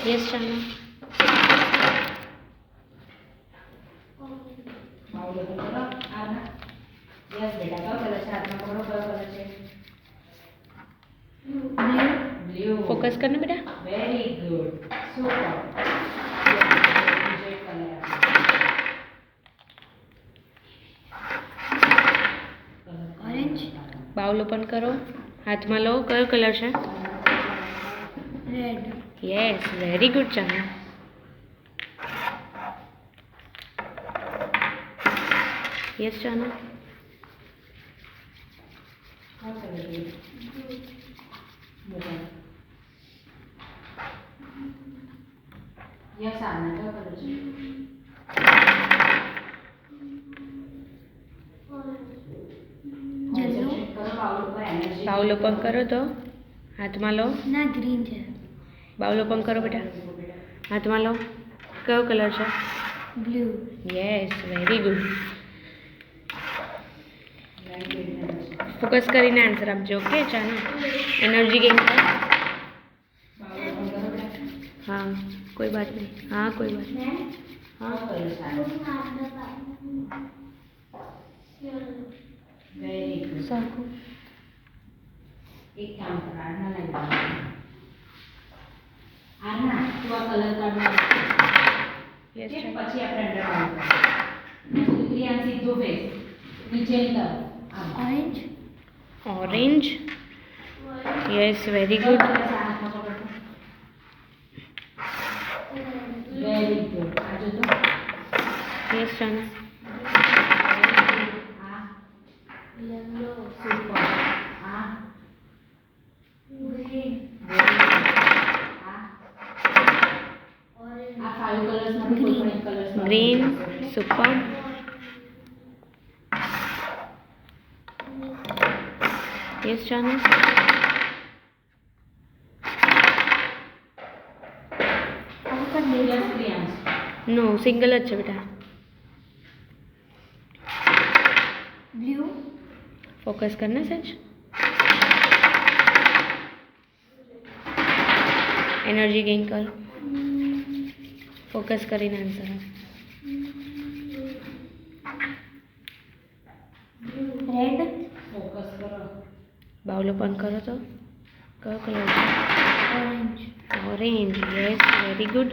Yes ચાલો. Focus करना बेटा. Very good super. Orange. Bowl open करो. हाथ में लो. कयो कलर है? रेड. यस वेरी गुड चानो. यस चानो. यस आना क्या कलर है? बाउल ओपन करो तो हाथ में लो. ना ग्रीन है. बाउल ओपन करो बेटा. हाथ में लो. कयो कलर है? Blue. Yes very good. Focus करीने आंसर आपजो. ओके चानो. एनर्जी गेन करो. हाँ कोई बात नहीं. हाँ कोई बात नहीं. हाँ वेरी गुड. साकू. एक काम कर आरना लगा. आरना तू आ कलर काढना. यस ठीक चानो. પછી આપણે અંડરલાઈન કરીશું. ક્રિયા સીધો ફેસ નીચે તરફ. Orange. Orange. Yes very good. Very good. आजो तो यस चानो. Yellow super. आ ग्रीन. आ फाइव कलर्स में कोई पण कलर्स ग्रीन सुपर. यस चानो. यस क्रियांश. नो सिंगल ज छे बेटा. ब्लू. फोकस करना सच. एनर्जी गेन कर. फोकस करीने आंसर आप. रेड. फोकस करो. बाउल ओपन करो तो कयो कलर है? Orange. Orange. Yes very good.